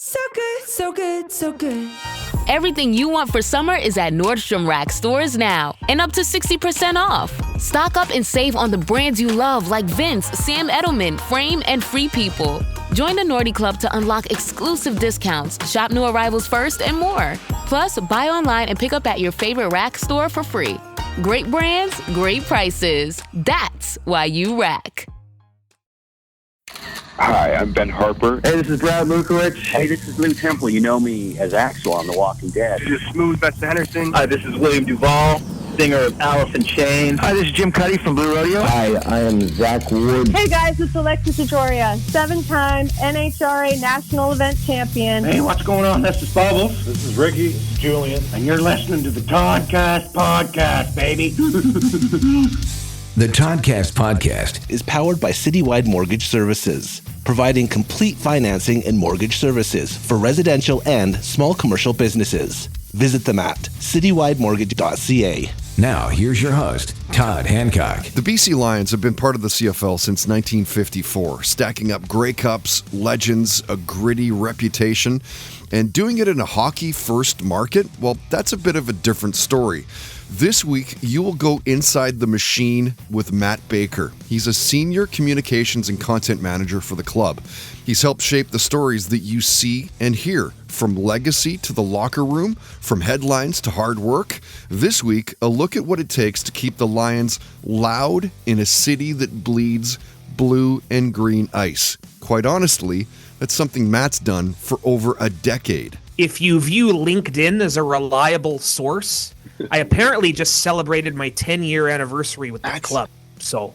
So good, so good, so good. Everything you want for summer is at Nordstrom Rack stores now, and up to 60% off. Stock up and save on the brands you love like Vince, Sam Edelman, Frame, and Free People. Join the Nordy Club to unlock exclusive discounts, shop new arrivals first, and more. Plus, buy online and pick up at your favorite Rack store for free. Great brands, great prices. That's why you Rack. Hi, I'm Ben Harper. Hey, this is Brad Lukowicz. Hey, this is Lou Temple. You know me as Axel on The Walking Dead. This is Smooth Best Henderson. Hi, this is William Duvall, singer of Alice in Chains. Hi, this is Jim Cuddy from Blue Rodeo. Hi, I am Zach Wood. Hey guys, it's Alexis Ajoria, 7-time NHRA National Event Champion. Hey, what's going on? This is Bubbles. This is Ricky. This is Julian. And you're listening to the Toddcast Podcast, baby. The Toddcast Podcast is powered by Citywide Mortgage Services, providing complete financing and mortgage services for residential and small commercial businesses. Visit them at citywidemortgage.ca. Now, here's your host, Todd Hancock. The BC Lions have been part of the CFL since 1954, stacking up Grey Cups, legends, a gritty reputation, and doing it in a hockey-first market, well, that's a bit of a different story. This week, you will go inside the machine with Matt Baker. He's a senior communications and content manager for the club. He's helped shape the stories that you see and hear, from legacy to the locker room, from headlines to hard work. This week, a look at what it takes to keep the Lions loud in a city that bleeds blue and green ice. Quite honestly, that's something Matt's done for over a decade. If you view LinkedIn as a reliable source, I apparently just celebrated my 10-year anniversary with that club. So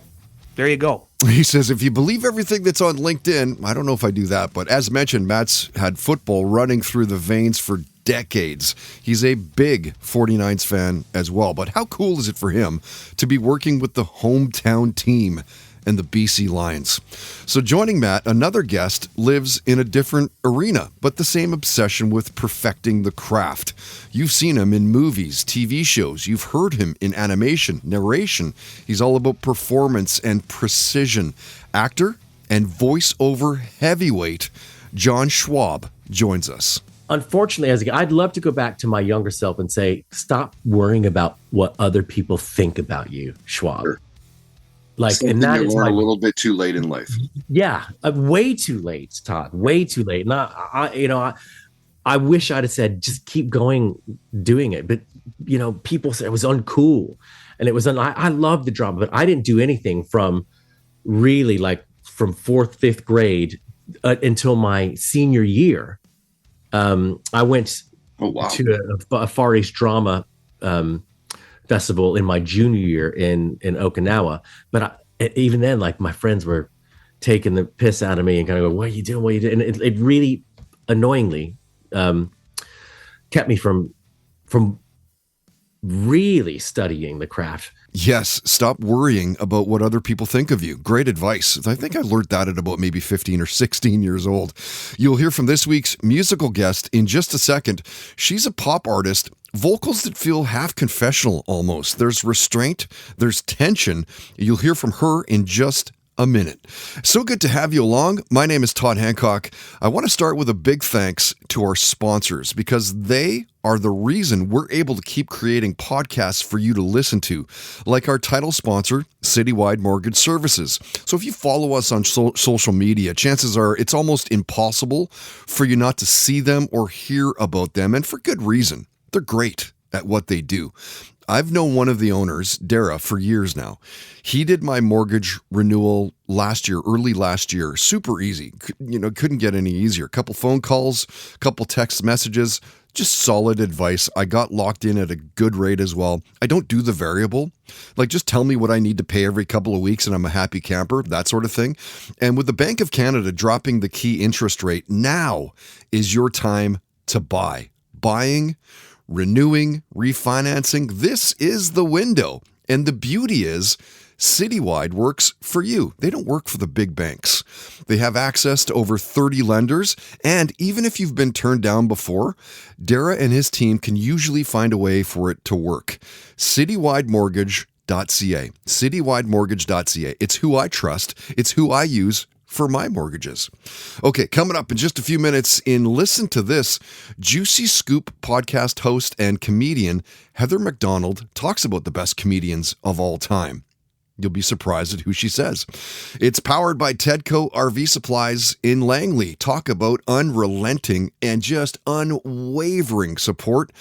there you go. He says, if you believe everything that's on LinkedIn, I don't know if I do that, but as mentioned, Matt's had football running through the veins for decades. He's a big 49ers fan as well. But how cool is it for him to be working with the hometown team and the BC Lions? So joining Matt, another guest, lives in a different arena, but the same obsession with perfecting the craft. You've seen him in movies, TV shows. You've heard him in animation, narration. He's all about performance and precision. Actor and voiceover heavyweight John Schwab joins us. Unfortunately, I'd love to go back to my younger self and say, stop worrying about what other people think about you, Schwab. Sure. Like, something and that you is learn a little bit too late in life. Yeah, way too late, Todd. Way too late. And I wish I'd have said just keep going, doing it. But people said it was uncool, and it was. I loved the drama, but I didn't do anything from really from 4th, 5th grade until my senior year. I went to a Far East drama festival in my junior year in Okinawa. But even then, my friends were taking the piss out of me and kind of go, what are you doing? What are you doing? And it really annoyingly kept me from really studying the craft. Yes, stop worrying about what other people think of you. Great advice. I think I learned that at about maybe 15 or 16 years old. You'll hear from this week's musical guest in just a second. She's a pop artist, vocals that feel half confessional almost. There's restraint, there's tension. You'll hear from her in just a minute. So good to have you along. My name is Todd Hancock. I want to start with a big thanks to our sponsors because they are the reason we're able to keep creating podcasts for you to listen to, like our title sponsor, Citywide Mortgage Services. So if you follow us on social media, chances are it's almost impossible for you not to see them or hear about them, and for good reason. They're great at what they do. I've known one of the owners, Dara, for years now. He did my mortgage renewal early last year. Super easy. Couldn't get any easier. Couple phone calls, couple text messages, just solid advice. I got locked in at a good rate as well. I don't do the variable. Just tell me what I need to pay every couple of weeks and I'm a happy camper, that sort of thing. And with the Bank of Canada dropping the key interest rate, now is your time to buy. Buying, renewing, refinancing, this is the window. And the beauty is Citywide works for you. They don't work for the big banks. They have access to over 30 lenders. And even if you've been turned down before, Dara and his team can usually find a way for it to work. CitywideMortgage.ca. CitywideMortgage.ca. It's who I trust. It's who I use for my mortgages. Okay, coming up in just a few minutes in Listen to This, Juicy Scoop podcast host and comedian Heather McDonald talks about the best comedians of all time. You'll be surprised at who she says. It's powered by Tedco RV Supplies in Langley. Talk about unrelenting and just unwavering support.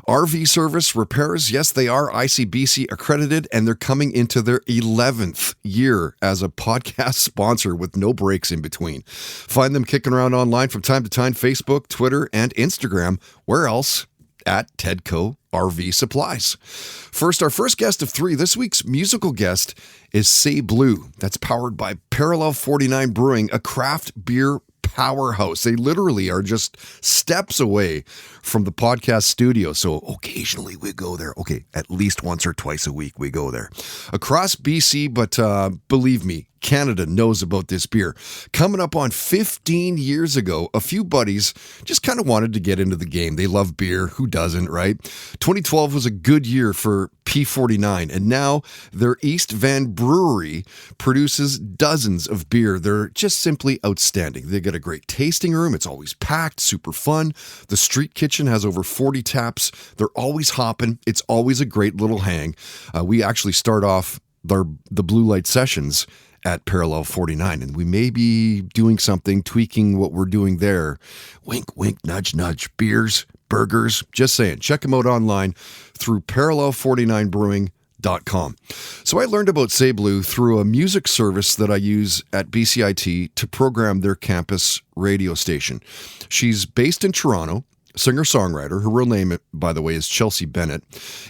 RV service repairs, yes, they are ICBC accredited, and they're coming into their 11th year as a podcast sponsor with no breaks in between. Find them kicking around online from time to time, Facebook, Twitter, and Instagram. Where else? At Tedco RV Supplies. First, our first guest of three, this week's musical guest is Seyblu. That's powered by Parallel 49 Brewing, a craft beer powerhouse. They literally are just steps away from the podcast studio. So occasionally we go there. Okay, at least once or twice a week we go there. Across BC, but believe me, Canada knows about this beer. Coming up on 15 years ago, a few buddies just kind of wanted to get into the game. They love beer. Who doesn't, right? 2012 was a good year for P49, and now their East Van brewery produces dozens of beer. They're just simply outstanding. They got a great tasting room. It's always packed, super fun. The street kitchen has over 40 taps. They're always hopping. It's always a great little hang. We actually start off the blue light sessions at Parallel 49, and we may be doing something, tweaking what we're doing there. Wink, wink, nudge, nudge. Beers, burgers, just saying. Check them out online through parallel49brewing.com. So I learned about Seyblu through a music service that I use at BCIT to program their campus radio station. She's based in Toronto, singer-songwriter. Her real name, by the way, is Chelsea Bennett.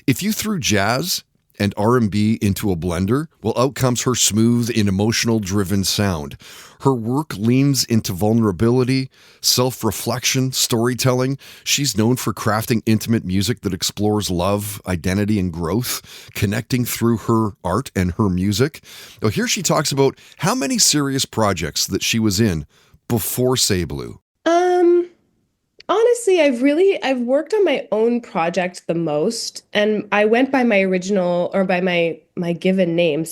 If you threw jazz and R&B into a blender, well, out comes her smooth and emotional-driven sound. Her work leans into vulnerability, self-reflection, storytelling. She's known for crafting intimate music that explores love, identity, and growth, connecting through her art and her music. Now, here she talks about how many serious projects that she was in before Seyblu. Honestly, I've worked on my own project the most, and I went by my original, or by my given name,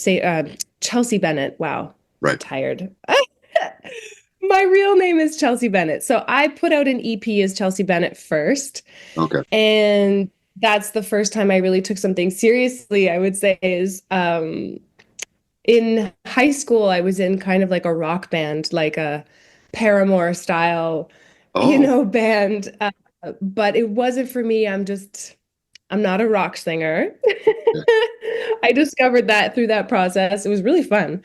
Chelsea Bennett. Wow. Right. I'm tired. My real name is Chelsea Bennett. So I put out an EP as Chelsea Bennett first. Okay. And that's the first time I really took something seriously, I would say, is in high school, I was in kind of like a rock band, like a Paramore style band. But it wasn't for me. I'm not a rock singer. I discovered that through that process. It was really fun.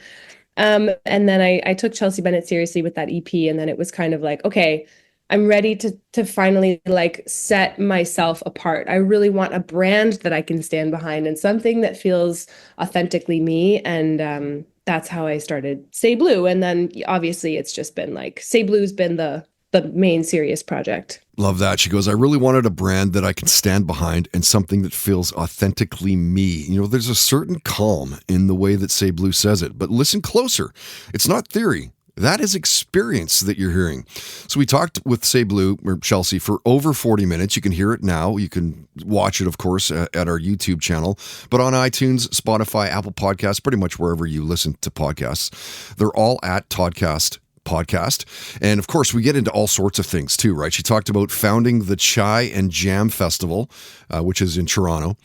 And then I took Chelsea Bennett seriously with that EP. And then it was kind of like, okay, I'm ready to finally like set myself apart. I really want a brand that I can stand behind and something that feels authentically me. And that's how I started Seyblu. And then obviously it's just been like, Seyblu's been the main serious project. Love that. She goes, I really wanted a brand that I can stand behind and something that feels authentically me. You know, there's a certain calm in the way that Seyblu says it, but listen closer. It's not theory. That is experience that you're hearing. So we talked with Seyblu, or Chelsea, for over 40 minutes. You can hear it now. You can watch it, of course, at our YouTube channel, but on iTunes, Spotify, Apple Podcasts, pretty much wherever you listen to podcasts. They're all at Toddcast Podcast. And of course, we get into all sorts of things too, right? She talked about founding the Chai and Jam Festival, which is in Toronto,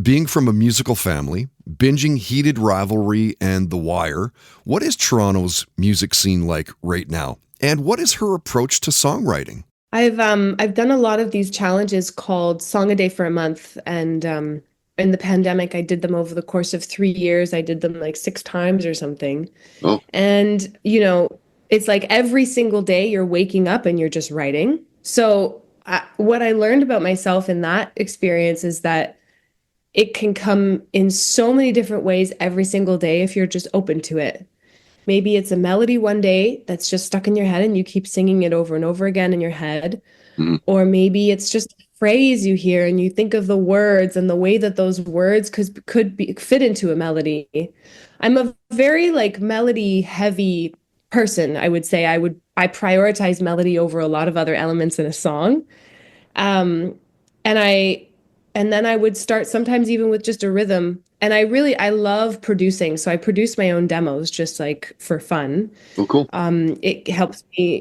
being from a musical family, binging Heated Rivalry and The Wire. What is Toronto's music scene like right now? And what is her approach to songwriting? I've done a lot of these challenges called Song a Day for a Month. And in the pandemic, I did them over the course of 3 years. I did them like 6 times or something. Oh. And, it's like every single day you're waking up and you're just writing. So what I learned about myself in that experience is that it can come in so many different ways every single day if you're just open to it. Maybe it's a melody one day that's just stuck in your head and you keep singing it over and over again in your head. Mm-hmm. Or maybe it's just a phrase you hear and you think of the words and the way that those words could fit into a melody. I'm a very like melody heavy person. I would say I prioritize melody over a lot of other elements in a song. And then I would start sometimes even with just a rhythm. I love producing. So I produce my own demos just like for fun. Oh, cool. It helps me,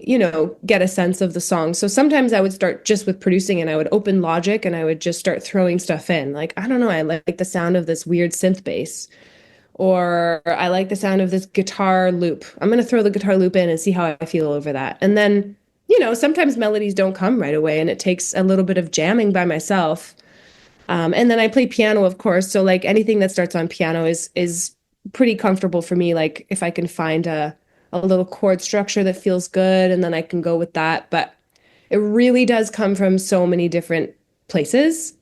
get a sense of the song. So sometimes I would start just with producing and I would open Logic and I would just start throwing stuff in. Like, I don't know, I like the sound of this weird synth bass, or I like the sound of this guitar loop. I'm going to throw the guitar loop in and see how I feel over that. And then, sometimes melodies don't come right away and it takes a little bit of jamming by myself. And then I play piano, of course. So like anything that starts on piano is pretty comfortable for me. Like if I can find a little chord structure that feels good, and then I can go with that. But it really does come from so many different places.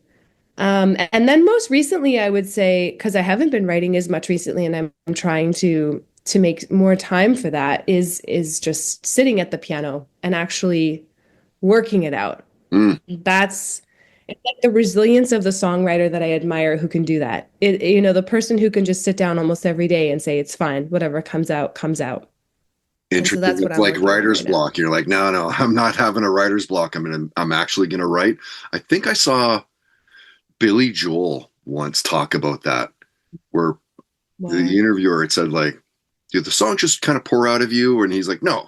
And then most recently, I would say, because I haven't been writing as much recently, and I'm trying to make more time for that, is just sitting at the piano and actually working it out. It's like the resilience of the songwriter that I admire who can do that. The person who can just sit down almost every day and say, it's fine, whatever comes out, comes out. Interesting. So that's what it's like writer's block. You're like, no, I'm not having a writer's block. I'm actually going to write. I think I saw Billy Joel once talk about that, where the interviewer had said, like, did the song just kind of pour out of you? And he's like, no,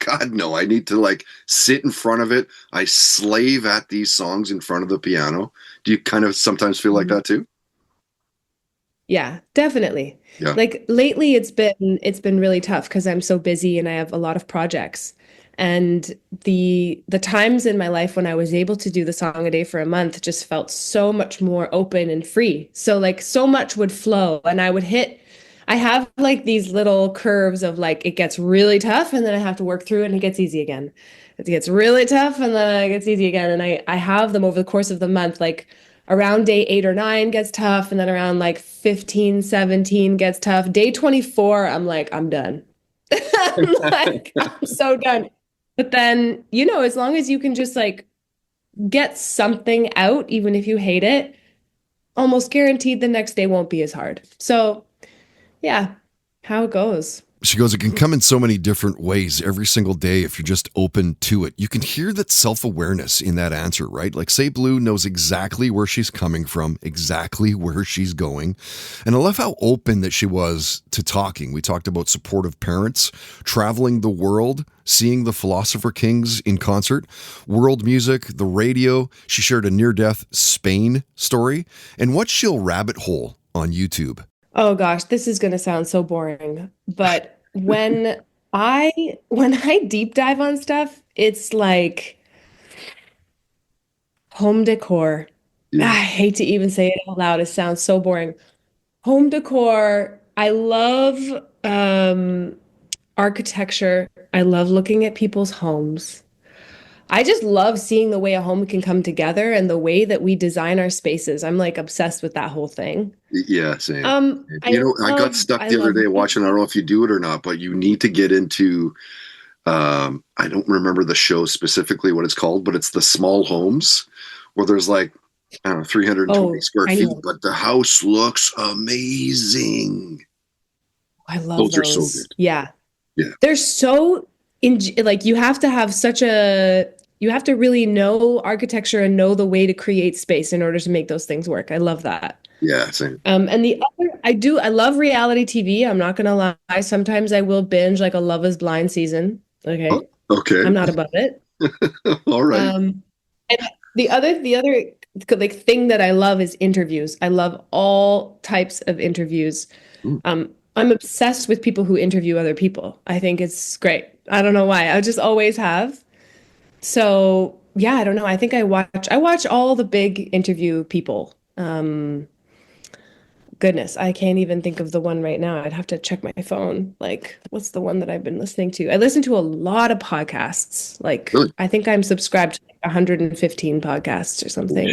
God, no, I need to like sit in front of it. I slave at these songs in front of the piano. Do you kind of sometimes feel like that too? Yeah, definitely. Yeah. Like lately it's been really tough because I'm so busy and I have a lot of projects. And the times in my life when I was able to do the song a day for a month just felt so much more open and free. So like so much would flow and I have like these little curves of like, it gets really tough and then I have to work through it and it gets easy again. It gets really tough and then it gets easy again. And I have them over the course of the month, like around day 8 or 9 gets tough. And then around like 15, 17 gets tough. Day 24, I'm like, I'm done. I'm so done. But then, as long as you can just like get something out, even if you hate it, almost guaranteed the next day won't be as hard. So yeah, how it goes. She goes, it can come in so many different ways every single day if you're just open to it. You can hear that self-awareness in that answer, right? Like Seyblu knows exactly where she's coming from, exactly where she's going. And I love how open that she was to talking. We talked about supportive parents, traveling the world, seeing the Philosopher Kings in concert, world music, the radio. She shared a near-death Spain story, and what she'll rabbit hole on YouTube. Oh gosh, this is going to sound so boring, but when I deep dive on stuff, it's like home decor. Yeah. I hate to even say it out loud. It sounds so boring. Home decor. I love architecture. I love looking at people's homes. I just love seeing the way a home can come together and the way that we design our spaces. I'm like obsessed with that whole thing. Yeah, same. I got stuck the other day watching, I don't know if you do it or not, but you need to get into, I don't remember the show specifically what it's called, but it's the small homes where there's like, I don't know, 320 square feet, but the house looks amazing. I love those. Those are so good. Yeah. Yeah. They're so, like you have to have you have to really know architecture and know the way to create space in order to make those things work. I love that. Yeah, same. And the other, I love reality TV. I'm not gonna lie. Sometimes I will binge like a Love is Blind season. Okay. Oh, okay. I'm not above it. All right. And the other like thing that I love is interviews. I love all types of interviews. I'm obsessed with people who interview other people. I think it's great. I don't know why. I just always have. So yeah, I don't know. I think I watch all the big interview people. Goodness, I can't even think of the one right now. I'd have to check my phone. Like, what's the one that I've been listening to? I listen to a lot of podcasts. Like, really? I think I'm subscribed to 115 podcasts or something.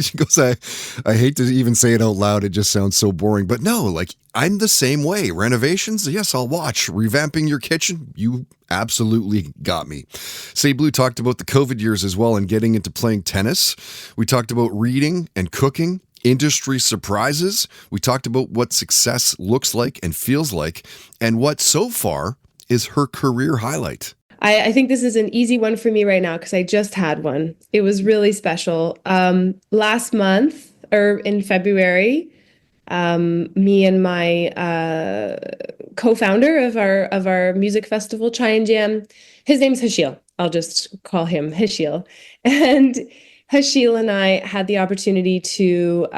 She goes, I hate to even say it out loud. It just sounds so boring. But no, like, I'm the same way. Renovations, yes, I'll watch. Revamping your kitchen, you absolutely got me. Seyblu talked about the COVID years as well and getting into playing tennis. We talked about reading and cooking. Industry surprises. We talked about what success looks like and feels like, and what so far is her career highlight. I think this is an easy one for me right now because I just had one. It was really special. Last month, or in February, Me and my co-founder of our music festival, Chai and Jam, his name's Hashil. I'll just call him Hashil. And Hashil and I had the opportunity to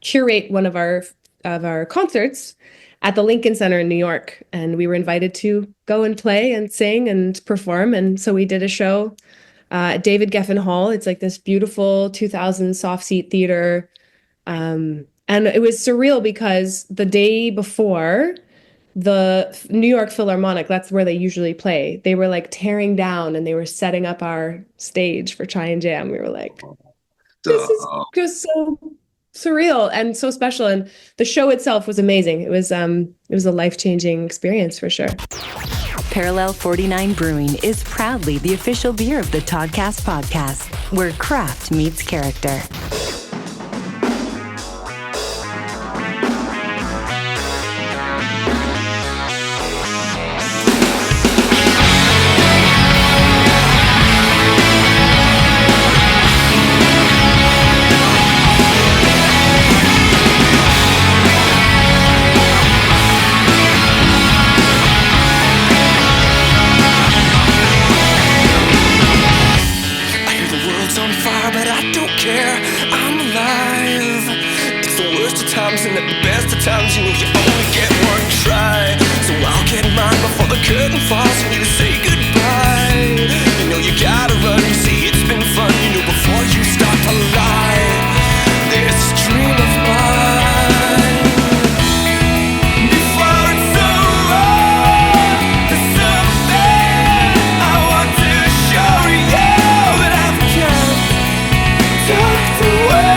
curate one of our concerts at the Lincoln Center in New York, and we were invited to go and play and sing and perform. And so we did a show at David Geffen Hall. It's like this beautiful 2000 soft seat theater. And it was surreal because the day before, the New York Philharmonic, that's where they usually play, they were like tearing down and they were setting up our stage for Chai and Jam. We were like, this is just so surreal and so special. And the show itself was amazing. It was a life-changing experience for sure. Parallel 49 Brewing is proudly the official beer of the Toddcast podcast, where craft meets character. And at the best of times, you know you only get one try. So I'll get mine before the curtain falls and you say goodbye. You know you gotta run, you say it's been fun. You know before you start to lie, this dream of mine. Before it's over, there's something I want to show you that I've kept tucked away.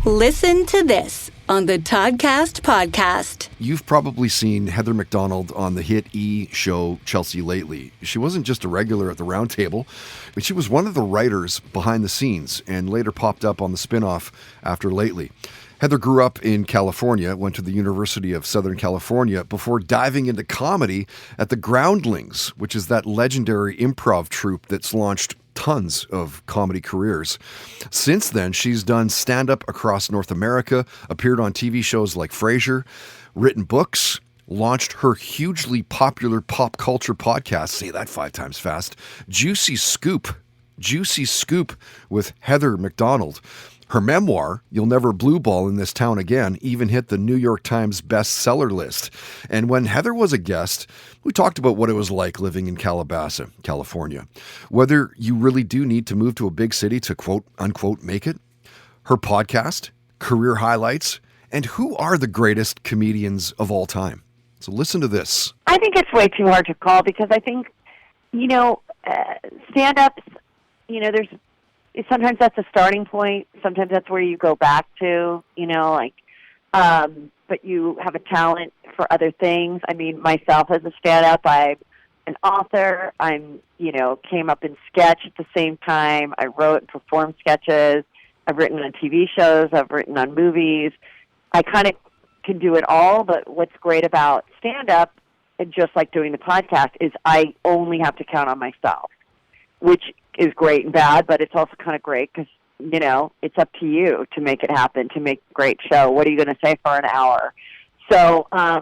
Listen to this on the Toddcast podcast. You've probably seen Heather McDonald on the hit E! Show Chelsea Lately. She wasn't just a regular at the round table, but she was one of the writers behind the scenes and later popped up on the spin-off after Lately. Heather grew up in California, went to the University of Southern California before diving into comedy at the Groundlings, which is that legendary improv troupe that's launched tons of comedy careers. Since then, she's done stand-up across North America, appeared on TV shows like Frasier, written books, launched her hugely popular pop culture podcast, say that 5 times fast, Juicy Scoop with Heather McDonald. Her memoir, You'll Never Blue Ball in This Town Again, even hit the New York Times bestseller list. And when Heather was a guest, we talked about what it was like living in Calabasas, California. Whether you really do need to move to a big city to quote unquote make it, her podcast, career highlights, and who are the greatest comedians of all time. So listen to this. I think it's way too hard to call because I think, stand-ups, sometimes that's a starting point. Sometimes that's where you go back to, but you have a talent for other things. I mean, myself as a stand-up, I'm an author. Came up in sketch at the same time. I wrote and performed sketches. I've written on TV shows. I've written on movies. I kind of can do it all, but what's great about stand-up, and just like doing the podcast, is I only have to count on myself, which is great and bad, but it's also kind of great because, it's up to you to make it happen, to make a great show. What are you going to say for an hour? So I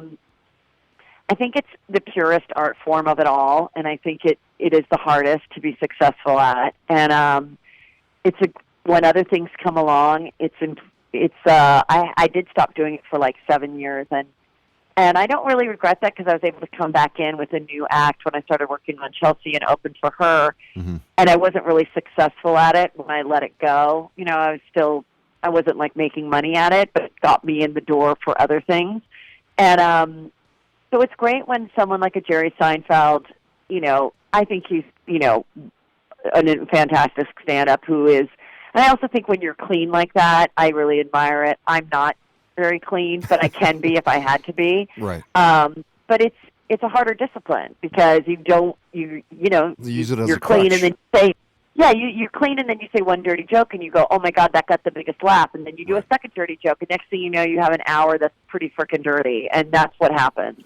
think it's the purest art form of it all, and I think it is the hardest to be successful at. And when other things come along, I did stop doing it for like 7 years, and I don't really regret that because I was able to come back in with a new act when I started working on Chelsea and opened for her. Mm-hmm. And I wasn't really successful at it when I let it go. I wasn't like making money at it, but it got me in the door for other things. And so it's great when someone like a Jerry Seinfeld, I think he's, a fantastic stand-up who is, and I also think when you're clean like that, I really admire it. I'm not very clean, but I can be if I had to be. Right. But it's a harder discipline because you use it as you're a clean crutch. and then you say, you're clean and then you say one dirty joke and you go, oh my God, that got the biggest laugh. And then you do a second dirty joke and next thing you know, you have an hour that's pretty freaking dirty. And that's what happens.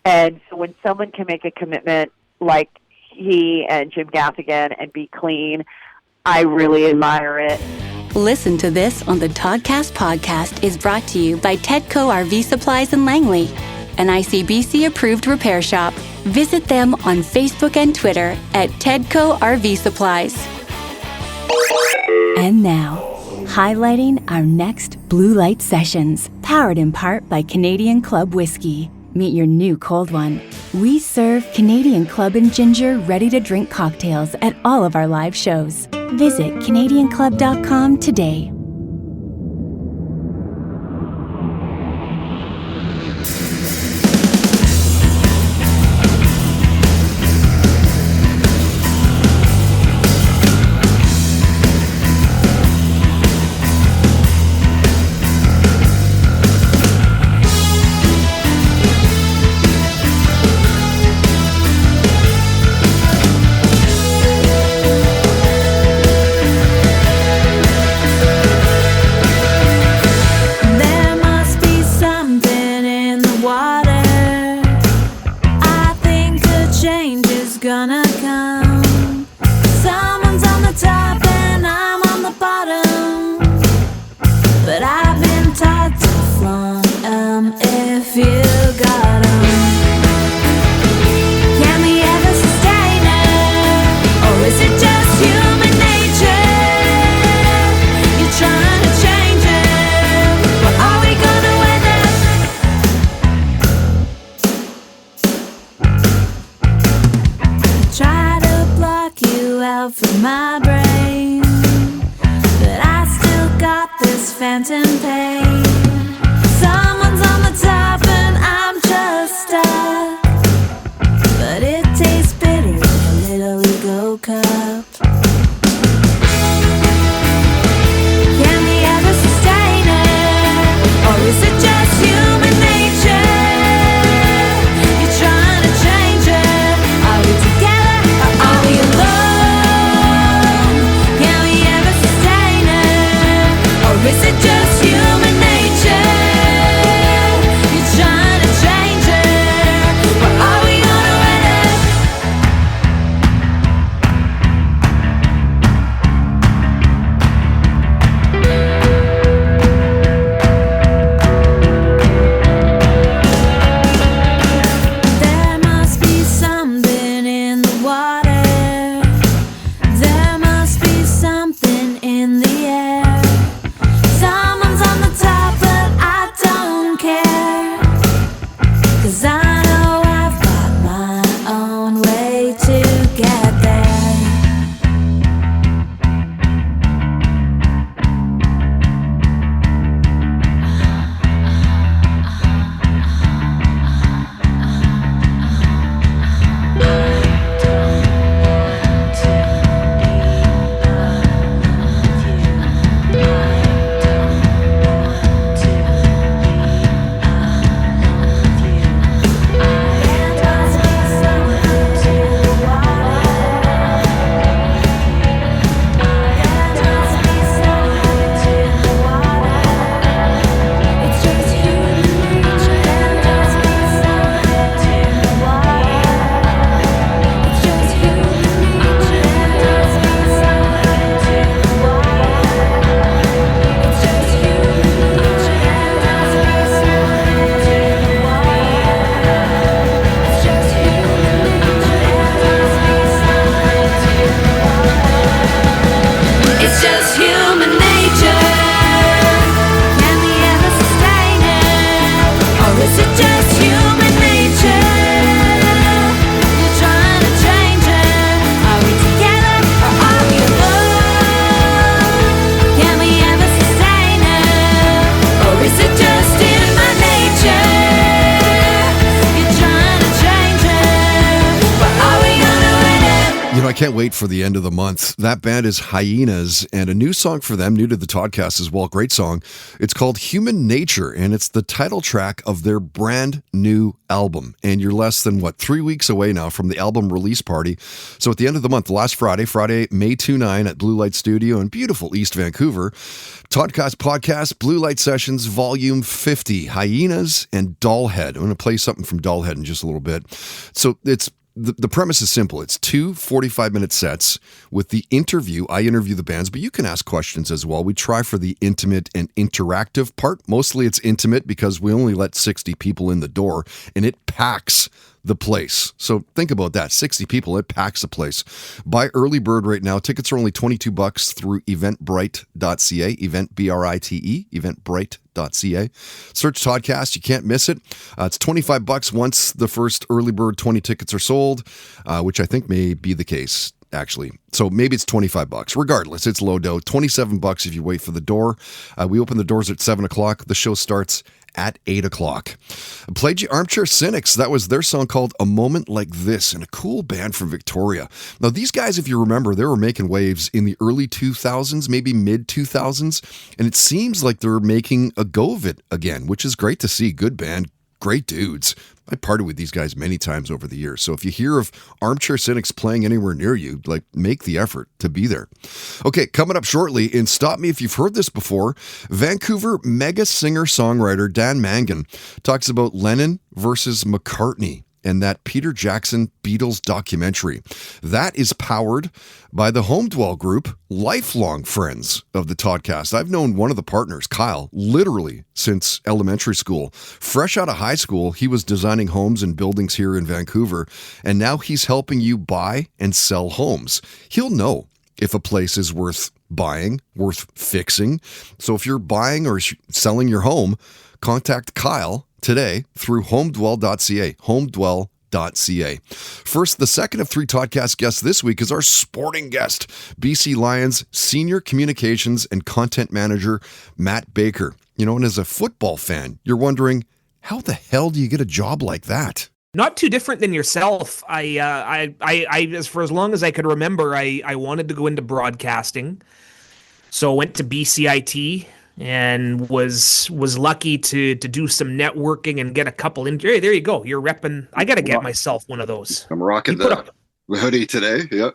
And so when someone can make a commitment like he and Jim Gaffigan and be clean, I really admire it. Listen to This on the Toddcast podcast is brought to you by Tedco RV Supplies in Langley, an ICBC-approved repair shop. Visit them on Facebook and Twitter at Tedco RV Supplies. And now, highlighting our next Blue Light Sessions, powered in part by Canadian Club Whiskey. Meet your new cold one. We serve Canadian Club and Ginger ready-to-drink cocktails at all of our live shows. Visit CanadianClub.com today. Is it just human nature? I can't wait for the end of the month. That band is Hyenas, and a new song for them, new to the Toddcast as well. Great song. It's called Human Nature, and it's the title track of their brand new album. And you're less than, 3 weeks away now from the album release party. So at the end of the month, last Friday, May 29 at Blue Light Studio in beautiful East Vancouver, Toddcast Podcast, Blue Light Sessions, Volume 50, Hyenas and Dollhead. I'm going to play something from Dollhead in just a little bit. So it's the premise is simple. It's 2 45-minute sets with the interview. I interview the bands, but you can ask questions as well. We try for the intimate and interactive part. Mostly it's intimate because we only let 60 people in the door, and it packs the place. So think about that. 60 people, it packs the place. Buy early bird right now. Tickets are only $22 through eventbrite.ca, Eventbrite, eventbrite.ca. Search Toddcast. You can't miss it. It's $25 once the first early bird 20 tickets are sold, which I think may be the case, actually. So maybe it's $25. Regardless, it's low dough. $27 if you wait for the door. We open the doors at 7 o'clock. The show starts at 8 o'clock. Played you Armchair Cynics. That was their song called A Moment Like This, and a cool band from Victoria. Now, these guys, if you remember, they were making waves in the early 2000s, maybe mid 2000s, and it seems like they're making a go of it again, which is great to see. Good band, great dudes. I partied with these guys many times over the years. So if you hear of Armchair Cynics playing anywhere near you, make the effort to be there. Okay, coming up shortly, and stop me if you've heard this before, Vancouver mega singer-songwriter Dan Mangan talks about Lennon versus McCartney and that Peter Jackson Beatles documentary. That is powered by the Home Dwell Group, lifelong friends of the Toddcast. I've known one of the partners, Kyle, literally since elementary school. Fresh out of high school, he was designing homes and buildings here in Vancouver, and now he's helping you buy and sell homes. He'll know if a place is worth buying, worth fixing. So if you're buying or selling your home, contact Kyle today through homedwell.ca, homedwell.ca. First, the second of 3 Toddcast guests this week is our sporting guest, BC Lions Senior Communications and Content Manager, Matt Baker. You know, and as a football fan, you're wondering, how the hell do you get a job like that? Not too different than yourself. I as for as long as I could remember, I wanted to go into broadcasting. So I went to BCIT and was lucky to do some networking and get a couple in. Hey, there you go. You're repping. I got to get myself one of those. I'm rocking the hoodie today. Yep.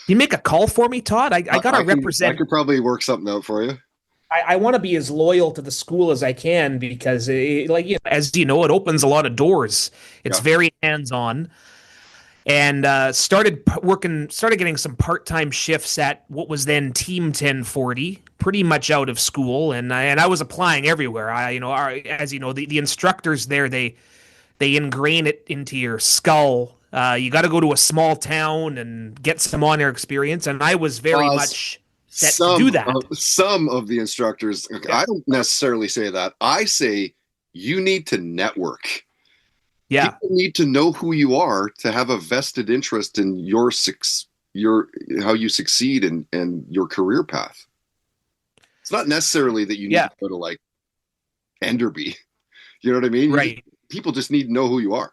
You make a call for me, Todd? I got to represent. I could probably work something out for you. I want to be as loyal to the school as I can because, as you know, it opens a lot of doors. It's very hands-on. And started getting some part-time shifts at what was then Team 1040, pretty much out of school, and I was applying everywhere. As you know, the instructors there, they ingrain it into your skull. You got to go to a small town and get some on-air experience, and I was very much set to do that. Some of the instructors, I don't necessarily say that. I say you need to network. Yeah, people need to know who you are to have a vested interest in your how you succeed and your career path. It's not necessarily that you need to go to like Enderby. You know what I mean? Right. People just need to know who you are.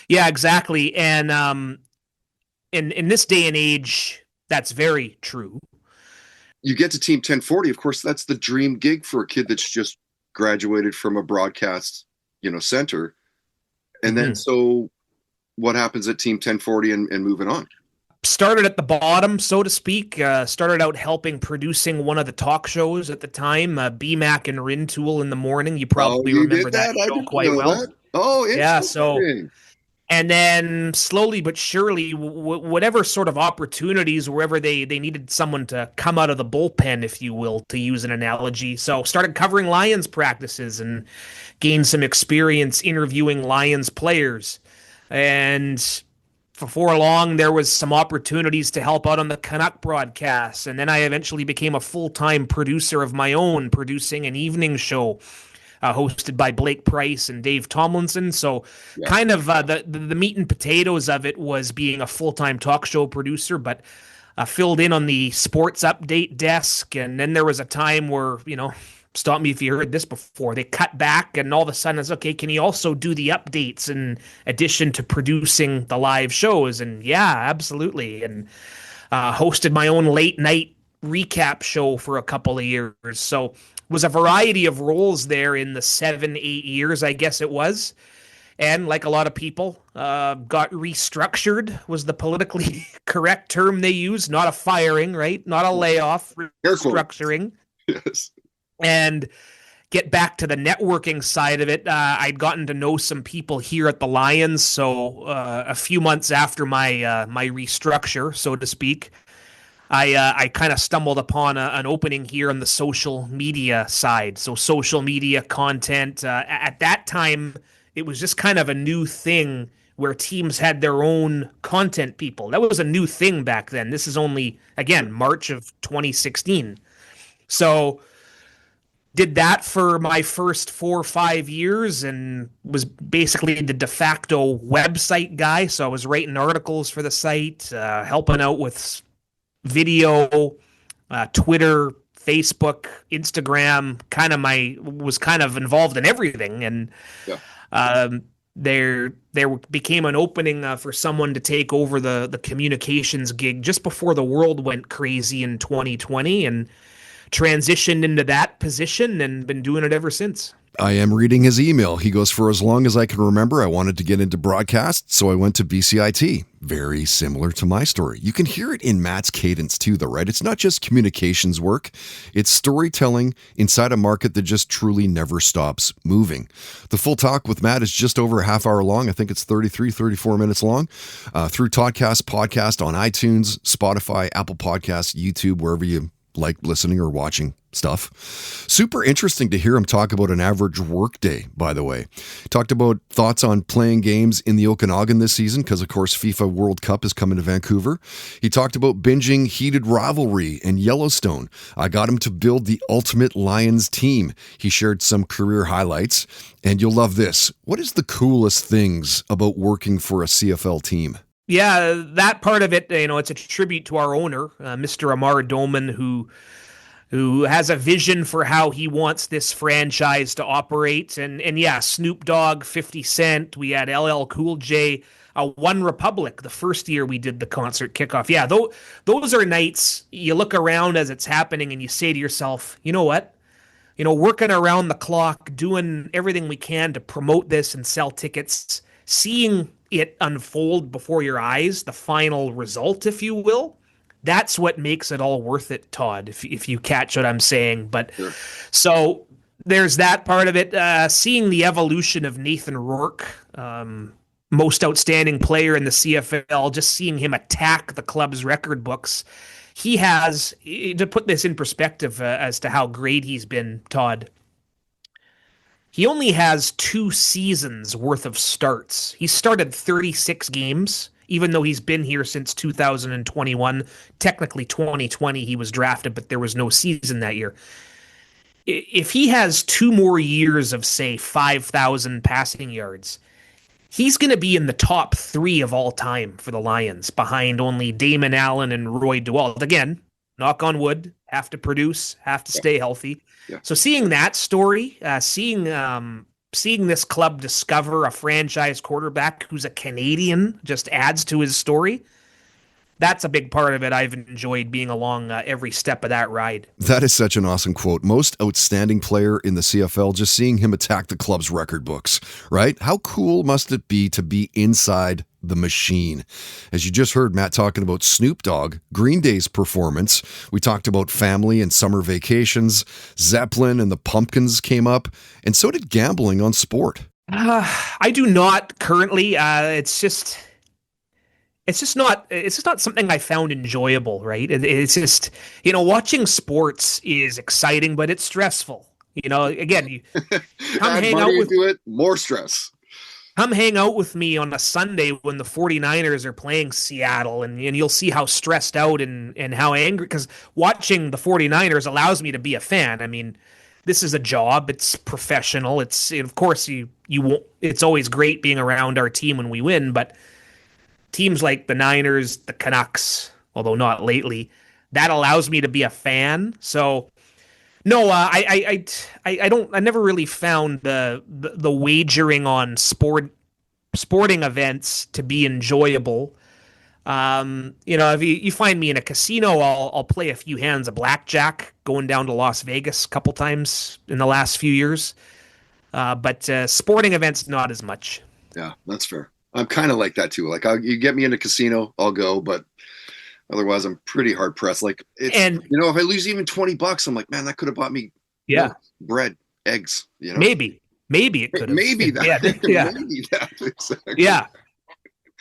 Yeah, exactly. And in this day and age, that's very true. You get to Team 1040, of course, that's the dream gig for a kid that's just graduated from a broadcast, center. And then, so what happens at Team 1040 and moving on? Started at the bottom, so to speak. Started out helping producing one of the talk shows at the time, BMAC and Rintoul in the morning. You probably remember that show quite well. That. Oh, interesting. Yeah, so, and then slowly but surely, whatever sort of opportunities, wherever they needed someone to come out of the bullpen, if you will, to use an analogy. So started covering Lions practices and gained some experience interviewing Lions players. And before long, there was some opportunities to help out on the Canuck broadcasts. And then I eventually became a full-time producer of my own, producing an evening show hosted by Blake Price and Dave Tomlinson. So kind of the meat and potatoes of it was being a full-time talk show producer, but filled in on the sports update desk. And then there was a time where, stop me if you heard this before. They cut back, and all of a sudden it's okay. Can he also do the updates in addition to producing the live shows? And yeah, absolutely. And hosted my own late night recap show for a couple of years. So was a variety of roles there in the 7-8 years, I guess it was. And like a lot of people, got restructured was the politically correct term they used. Not a firing, right? Not a layoff. Restructuring. Yes. And get back to the networking side of it. I'd gotten to know some people here at the Lions. So a few months after my my restructure, so to speak, I kind of stumbled upon an opening here on the social media side. So social media content. At that time, it was just kind of a new thing where teams had their own content people. That was a new thing back then. This is only, again, March of 2016. So did that for my first 4 or 5 years and was basically the de facto website guy. So I was writing articles for the site, helping out with video, Twitter, Facebook, Instagram, was kind of involved in everything. And there became an opening for someone to take over the communications gig just before the world went crazy in 2020, and transitioned into that position and been doing it ever since. I am reading his email. He goes, for as long as I can remember, I wanted to get into broadcast, so I went to BCIT. Very similar to my story. You can hear it in Matt's cadence too, though, right? It's not just communications work. It's storytelling inside a market that just truly never stops moving. The full talk with Matt is just over a half hour long. I think it's 34 minutes long. Through Toddcast podcast on iTunes, Spotify, Apple Podcasts, YouTube, wherever you like listening or watching stuff. Super interesting to hear him talk about an average work day, by the way. Talked about thoughts on playing games in the Okanagan this season, because of course FIFA World Cup is coming to Vancouver. He talked about binging heated rivalry and Yellowstone. I got him to build the ultimate Lions team. He shared some career highlights, and you'll love this. What is the coolest things about working for a CFL team? Yeah, that part of it, it's a tribute to our owner, Mr. Amar Doman, who has a vision for how he wants this franchise to operate. And yeah, Snoop Dogg, 50 Cent, we had LL Cool J, One Republic, the first year we did the concert kickoff. Yeah, those are nights you look around as it's happening and you say to yourself, you know what? Working around the clock, doing everything we can to promote this and sell tickets, seeing it unfold before your eyes, the final result, if you will, that's what makes it all worth it, Todd, if you catch what I'm saying. But sure. So there's that part of it. Seeing the evolution of Nathan Rourke, most outstanding player in the CFL, just seeing him attack the club's record books. He has, to put this in perspective as to how great he's been, Todd, he only has 2 seasons worth of starts. He started 36 games, even though he's been here since 2021. Technically 2020 he was drafted, but there was no season that year. If he has 2 more years of, say, 5,000 passing yards, he's going to be in the top 3 of all time for the Lions, behind only Damon Allen and Roy DeWalt. Again, knock on wood, have to produce, have to stay healthy. Yeah. So seeing that story, seeing this club discover a franchise quarterback who's a Canadian just adds to his story. That's a big part of it. I've enjoyed being along every step of that ride. That is such an awesome quote. Most outstanding player in the CFL, just seeing him attack the club's record books, right? How cool must it be to be inside the machine? As you just heard Matt talking about Snoop Dogg, Green Day's performance. We talked about family and summer vacations. Zeppelin and the Pumpkins came up, and so did gambling on sport. I do not currently. It's just not something I found enjoyable, right? It's just, watching sports is exciting, but it's stressful. Again, you come hang out with it, more stress. Come hang out with me on a Sunday when the 49ers are playing Seattle, and you'll see how stressed out and how angry, because watching the 49ers allows me to be a fan. I mean, this is a job. It's professional. Of course, you won't, it's always great being around our team when we win, but teams like the Niners, the Canucks, although not lately, that allows me to be a fan. So No, I don't. I never really found the wagering on sporting events to be enjoyable. If you find me in a casino, I'll play a few hands of blackjack, going down to Las Vegas a couple times in the last few years. But sporting events, not as much. Yeah, that's fair. I'm kind of like that too. Like, you get me in a casino, I'll go, but otherwise, I'm pretty hard pressed. Like, if I lose even $20, I'm like, man, that could have bought me, bread, eggs. Maybe it could have. Maybe that. Yeah. Maybe that. Exactly. Yeah.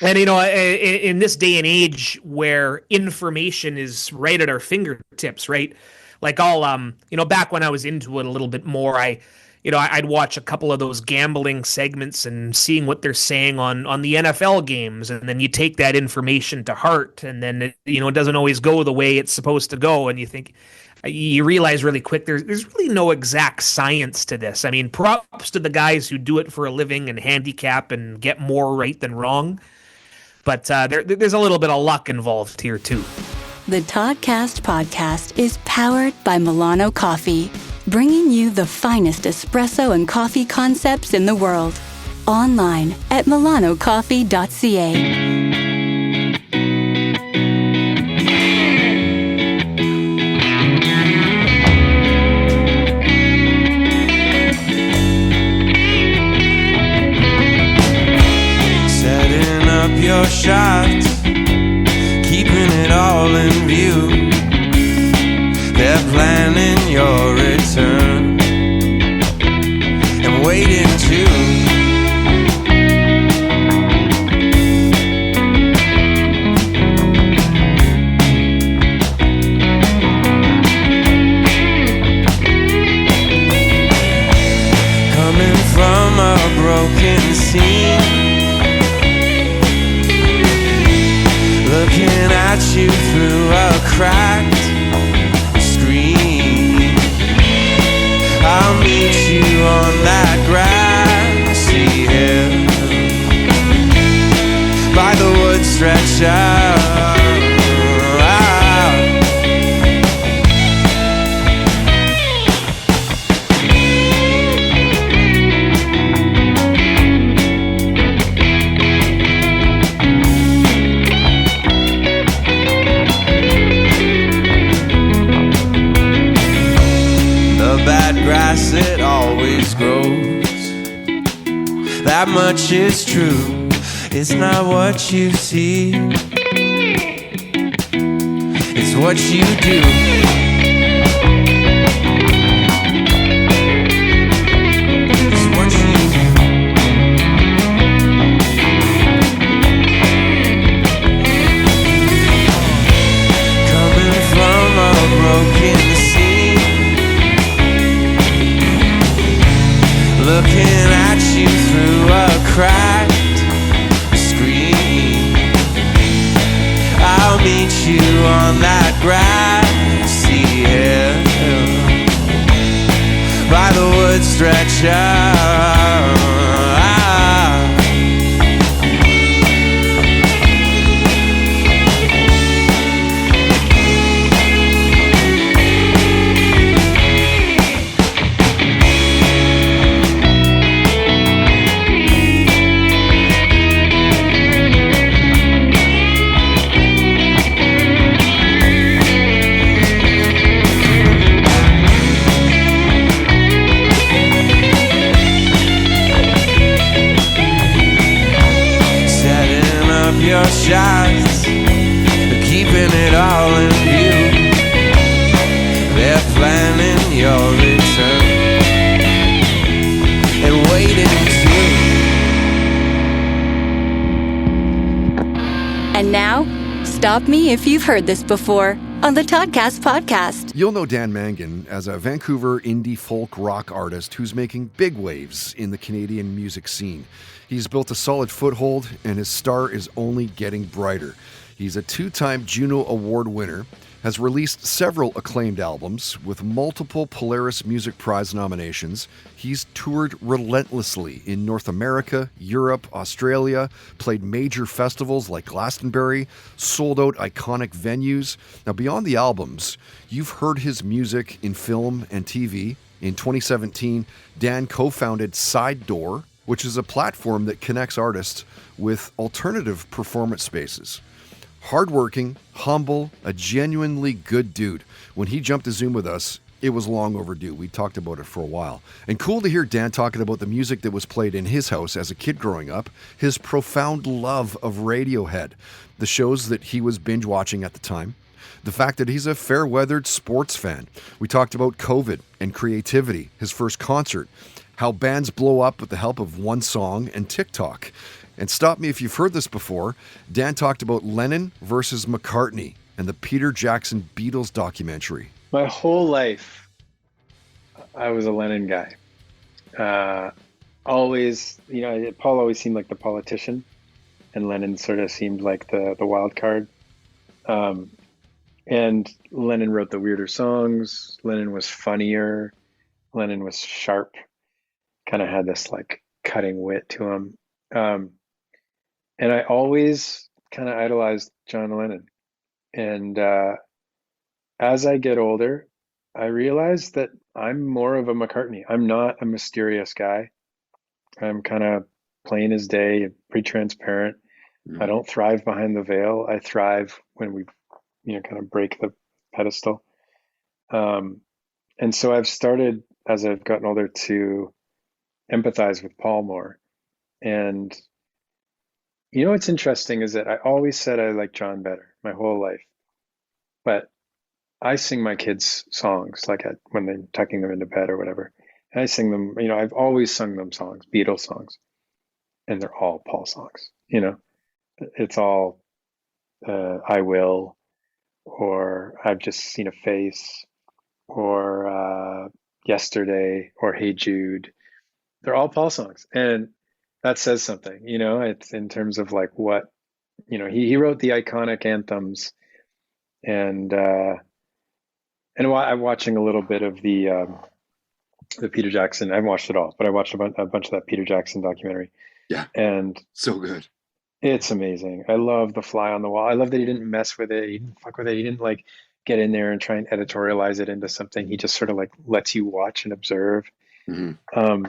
And in this day and age where information is right at our fingertips, right? Like I'll back when I was into it a little bit more, I'd watch a couple of those gambling segments and seeing what they're saying on the NFL games, and then you take that information to heart, and then it doesn't always go the way it's supposed to go, and you realize really quick there's really no exact science to this. I mean, props to the guys who do it for a living and handicap and get more right than wrong, but there's a little bit of luck involved here too. The Toddcast podcast is powered by Milano Coffee, bringing you the finest espresso and coffee concepts in the world. Online at milanocoffee.ca. Setting up your shots, keeping it all in view. They're planning your return and waiting too. Coming from a broken scene, looking at you through a cracked screen. I'll meet you on that grassy hill by the wood stretch out. Bad grass, it always grows. That much is true. It's not what you see, it's what you do. It's what you do. Coming from a broken scene, looking at you through a cracked screen. I'll meet you on that grassy hill by the wood stretch out. Your shots, keeping it all in view. They're planning your return and waiting too. And now, stop me if you've heard this before on the Toddcast podcast. You'll know Dan Mangan as a Vancouver indie folk rock artist who's making big waves in the Canadian music scene. He's built a solid foothold, and his star is only getting brighter. He's a 2-time Juno Award winner, has released several acclaimed albums with multiple Polaris Music Prize nominations. He's toured relentlessly in North America, Europe, Australia, played major festivals like Glastonbury, sold out iconic venues. Now, beyond the albums, you've heard his music in film and TV. In 2017, Dan co-founded Side Door, which is a platform that connects artists with alternative performance spaces. Hardworking, humble, a genuinely good dude. When he jumped to Zoom with us, it was long overdue. We talked about it for a while. And cool to hear Dan talking about the music that was played in his house as a kid growing up, his profound love of Radiohead, the shows that he was binge watching at the time, the fact that he's a fair-weathered sports fan. We talked about COVID and creativity, his first concert, how bands blow up with the help of one song and TikTok. And stop me if you've heard this before, Dan talked about Lennon versus McCartney and the Peter Jackson Beatles documentary. My whole life, I was a Lennon guy. Always, Paul always seemed like the politician, and Lennon sort of seemed like the wild card. And Lennon wrote the weirder songs. Lennon was funnier. Lennon was sharp, kind of had this like cutting wit to him. And I always kind of idolized John Lennon. And as I get older, I realize that I'm more of a McCartney. I'm not a mysterious guy. I'm kind of plain as day, pretty transparent. I don't thrive behind the veil. I thrive when we, kind of break the pedestal. And so I've started, as I've gotten older, to empathize with Paul more. And what's interesting is that I always said I like John better my whole life, but I sing my kids songs like when they're tucking them into bed or whatever. And I sing them, I've always sung them songs, Beatles songs, and they're all Paul songs. It's all I Will, or I've Just Seen a Face, or Yesterday, or Hey Jude. They're all Paul songs. And that says something, it's in terms of like what, he wrote the iconic anthems, and I'm watching a little bit of the Peter Jackson. I haven't watched it all, but I watched a bunch of that Peter Jackson documentary. Yeah. And so good. It's amazing. I love the fly on the wall. I love that he didn't mess with it. He didn't fuck with it. He didn't like get in there and try and editorialize it into something. He just sort of like lets you watch and observe. Mm-hmm.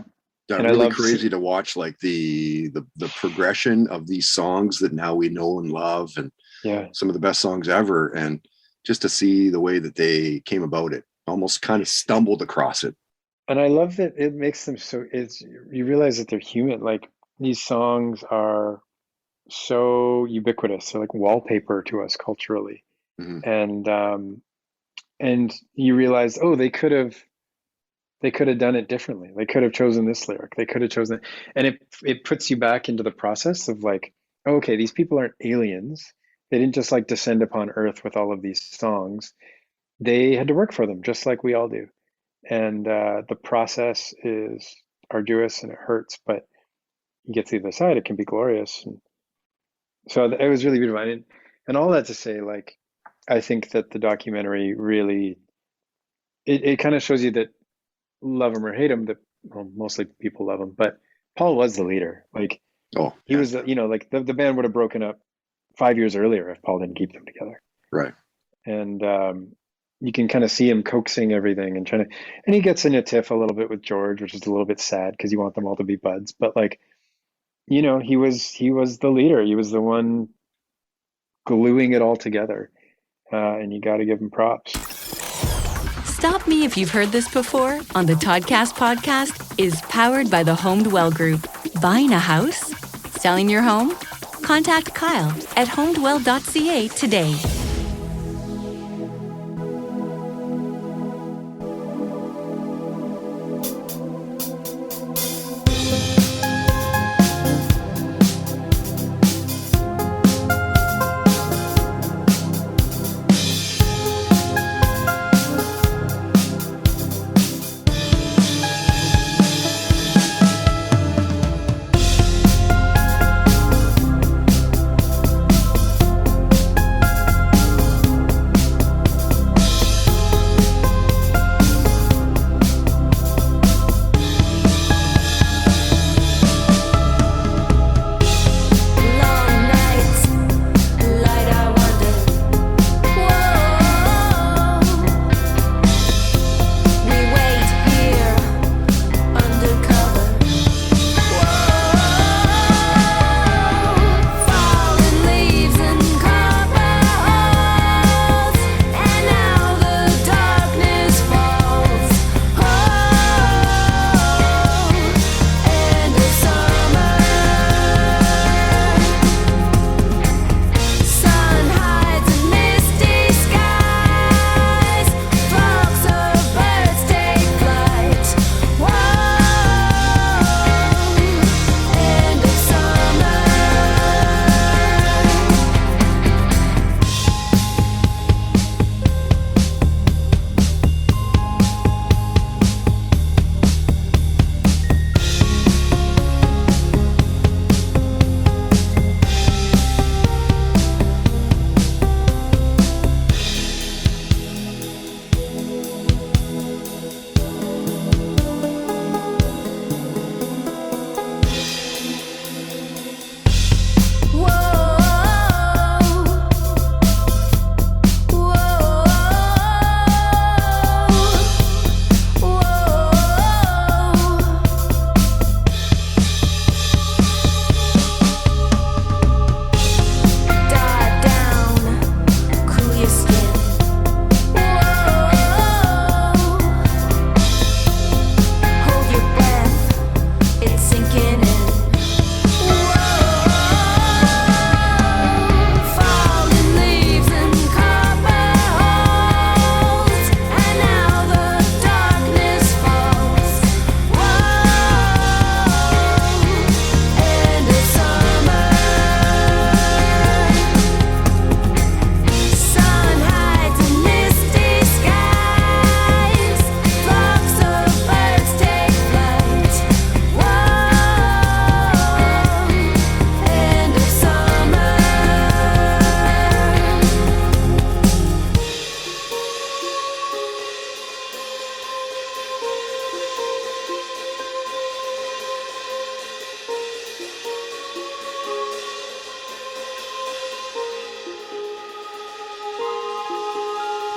Yeah, really crazy to watch like the progression of these songs that now we know and love, and some of the best songs ever, and just to see the way that they came about it, almost kind of stumbled across it. And I love that it makes them you realize that they're human. Like these songs are so ubiquitous. They're like wallpaper to us culturally. Mm-hmm. And you realize, they could have done it differently. They could have chosen this lyric. They could have chosen it. And it puts you back into the process of like, okay, these people aren't aliens. They didn't just like descend upon earth with all of these songs. They had to work for them just like we all do. And the process is arduous and it hurts, but you get to the other side, it can be glorious. And so it was really beautiful. And all that to say, like, I think that the documentary really, it kind of shows you that love him or hate him, that mostly people love him, but Paul was the leader. Like, he was, like the band would have broken up 5 years earlier if Paul didn't keep them together. Right. And you can kind of see him coaxing everything and and he gets in a tiff a little bit with George, which is a little bit sad because you want them all to be buds. But like, he was the leader. He was the one gluing it all together. And you got to give him props. Stop Me If You've Heard This Before on the Toddcast podcast is powered by the HomeDwell Group. Buying a house? Selling your home? Contact Kyle at homedwell.ca today.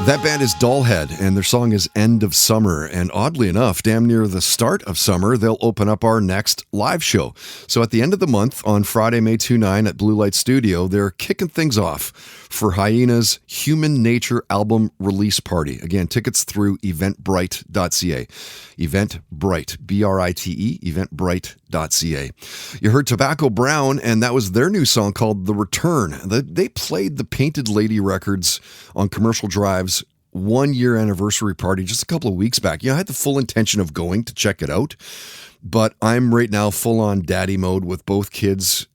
That band is Dollhead, and their song is End of Summer. And oddly enough, damn near the start of summer, they'll open up our next live show. So at the end of the month, on Friday, May 29 at Blue Light Studio, they're kicking things off for Hyena's Human Nature album release party. Again, tickets through eventbrite.ca. Eventbrite, B-R-I-T-E, eventbrite.ca. You heard Tobacco Brown, and that was their new song called The Return. They played the Painted Lady records on Commercial Drive's 1-year anniversary party just a couple of weeks back. I had the full intention of going to check it out, but I'm right now full on daddy mode with both kids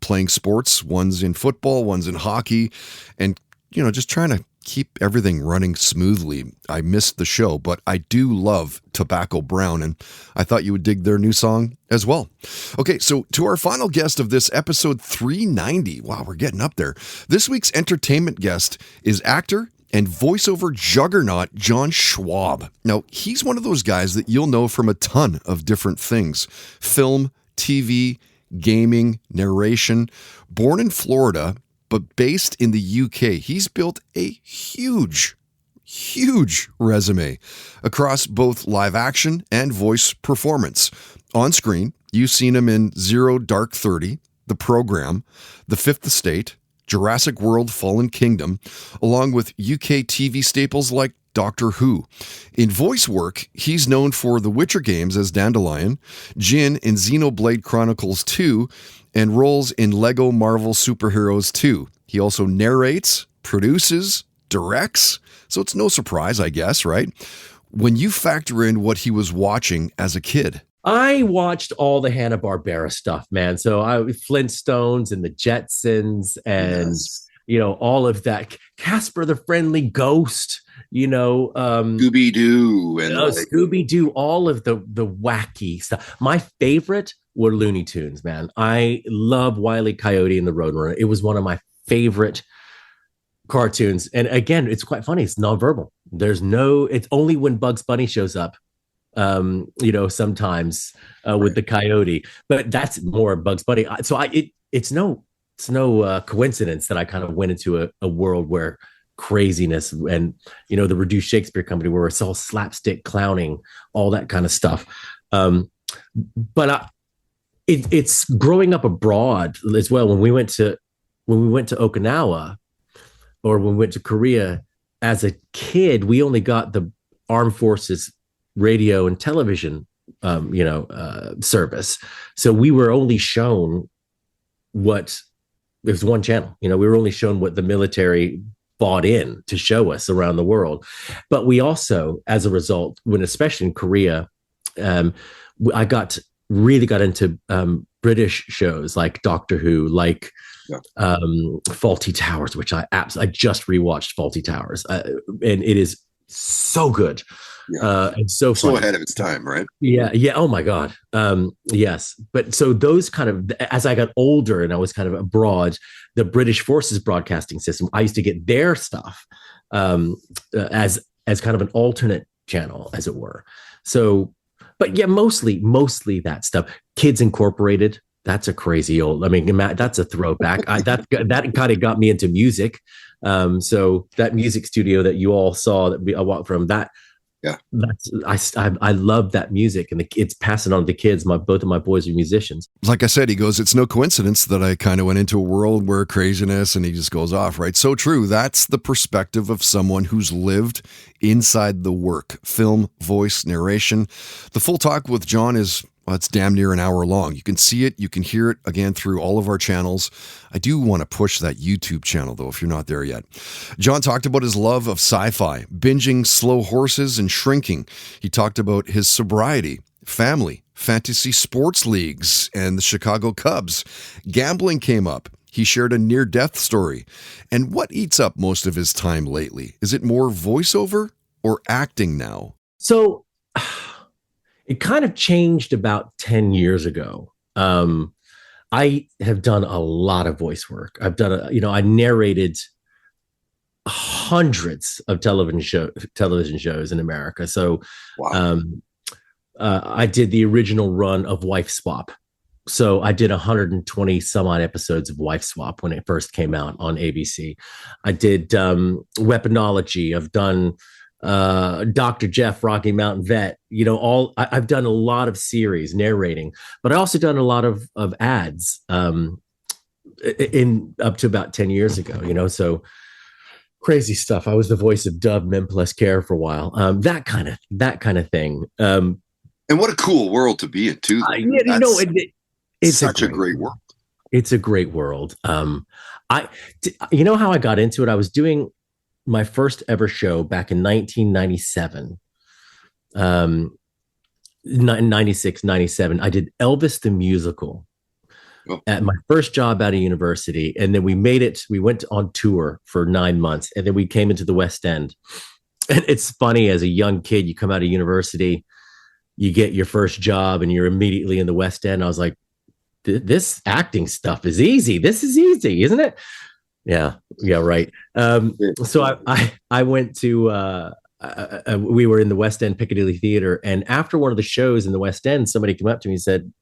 playing sports. One's in football, one's in hockey, and just trying to keep everything running smoothly. I missed the show, but I do love Tobacco Brown, and I thought you would dig their new song as well. Okay, so to our final guest of this episode 390. Wow, we're getting up there. This week's entertainment guest is actor and voiceover juggernaut John Schwab. Now, he's one of those guys that you'll know from a ton of different things. Film, TV, gaming, narration. Born in Florida, but based in the UK, he's built a huge resume across both live action and voice performance. On screen, you've seen him in Zero Dark 30, The Program, The Fifth Estate, Jurassic World Fallen Kingdom, along with UK TV staples like Doctor Who. In voice work, he's known for The Witcher games as Dandelion, Jin in Xenoblade Chronicles 2, and roles in Lego Marvel Superheroes 2. He also narrates, produces, directs, so it's no surprise, I guess, right? When you factor in what he was watching as a kid. I watched all the Hanna-Barbera stuff, man. So Flintstones and the Jetsons and, all of that. Casper the Friendly Ghost, Scooby-Doo. And Scooby-Doo, all of the wacky stuff. My favorite were Looney Tunes, man. I love Wile E. Coyote and the Roadrunner. It was one of my favorite cartoons. And again, it's quite funny. It's nonverbal. It's only when Bugs Bunny shows up, sometimes with the coyote, but that's more Bugs Bunny. So it's no coincidence that I kind of went into a world where craziness and, the Reduced Shakespeare Company, where it's all slapstick clowning, all that kind of stuff. But it's growing up abroad as well. When we went to Okinawa, or when we went to Korea as a kid, we only got the Armed Forces radio and television, service. So we were only shown it was one channel. We were only shown what the military bought in to show us around the world. But we also, as a result, especially in Korea, I really got into British shows like Doctor Who, like Fawlty Towers, which I just rewatched Fawlty Towers, and it is so good. And so funny. Ahead of its time, right? Yeah. Oh my God. Yes. But so those kind of, as I got older and I was kind of abroad, the British Forces Broadcasting System, I used to get their stuff as kind of an alternate channel, as it were. So, but yeah, mostly that stuff. Kids Incorporated. That's a crazy old. That's a throwback. That kind of got me into music. So that music studio that you all saw that I walked from, that. Yeah, I love that music, and it's passing on to kids. Both of my boys are musicians. Like I said, he goes, it's no coincidence that I kind of went into a world where craziness, and he just goes off, right? So true. That's the perspective of someone who's lived inside the work, film, voice, narration. The full talk with John is, it's damn near an hour long. You can see it. You can hear it again through all of our channels. I do want to push that YouTube channel, though, if you're not there yet. John talked about his love of sci-fi, binging Slow Horses and Shrinking. He talked about his sobriety, family, fantasy sports leagues, and the Chicago Cubs. Gambling came up. He shared a near-death story. And what eats up most of his time lately? Is it more voiceover or acting now? So it kind of changed about 10 years ago. I have done a lot of voice work. I've done, I narrated hundreds of television shows in America. So wow. I did the original run of Wife Swap So I did 120 some odd episodes of Wife Swap when it first came out on ABC. I did Weaponology. I've done Dr. Jeff, Rocky Mountain Vet. I've done a lot of series narrating, but I also done a lot of ads in up to about 10 years ago. So crazy stuff. I was the voice of Dove Men Plus Care for a while. That kind of thing. And what a cool world to be in too. It's such a great world. It's a great world. How I got into it? I was doing my first ever show back in 1997. 96, 97. I did Elvis the Musical at my first job out of university. And then we went on tour for 9 months. And then we came into the West End. And it's funny, as a young kid, you come out of university, you get your first job and you're immediately in the West End. I was like, this acting stuff is easy. This is easy, isn't it? Yeah, right. So I went to, we were in the West End Piccadilly Theater. And after one of the shows in the West End, somebody came up to me and said,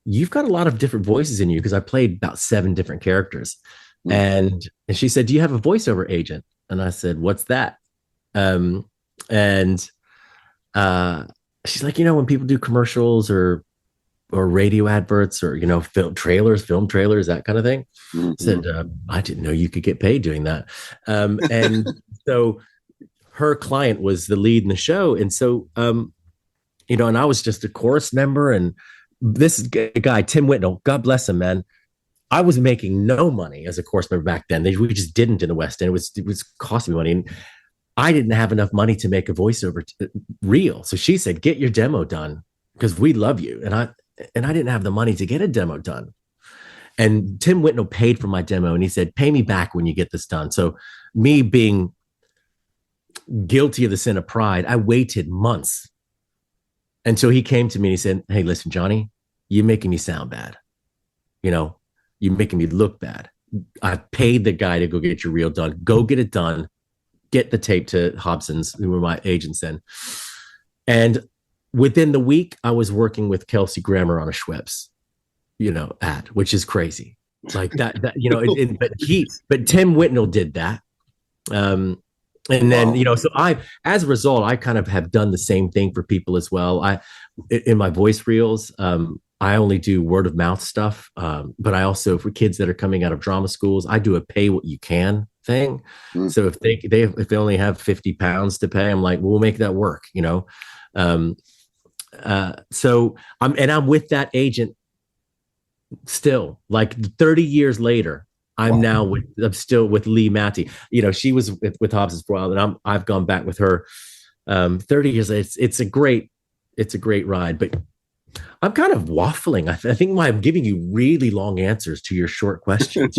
"You've got a lot of different voices in you," because I played about 7 different characters. And she said, "Do you have a voiceover agent?" And I said, "What's that?" She's like, when people do commercials or radio adverts or, film trailers, that kind of thing. I said, "I didn't know you could get paid doing that." And so her client was the lead in the show. And so, and I was just a chorus member. And this guy, Tim Whitnell, God bless him, man. I was making no money as a chorus member back then. We just didn't in the West End. It was costing me money. And I didn't have enough money to make a voiceover reel. So she said, "Get your demo done because we love you." And I didn't have the money to get a demo done. And Tim Whitnell paid for my demo, and he said, "Pay me back when you get this done." So me being guilty of the sin of pride, I waited months. And so he came to me and he said, "Hey, listen, Johnny, you're making me sound bad. You're making me look bad. I paid the guy to go get your reel done. Go get it done. Get the tape to Hobson's," who were my agents then. And within the week, I was working with Kelsey Grammer on a Schweppes, ad, which is crazy. Like that but Tim Whitnell did that. And then, so as a result, I kind of have done the same thing for people as well. In my voice reels, I only do word of mouth stuff. But I also, for kids that are coming out of drama schools, I do a pay what you can thing. So if they only have 50 pounds to pay, I'm like, we'll make that work, so I'm with that agent still, like 30 years later. I'm still with Lee Matty. She was with Hobbs for a while, and I've gone back with her. 30 years later, it's a great ride, but I'm kind of waffling. I think I'm giving you really long answers to your short questions.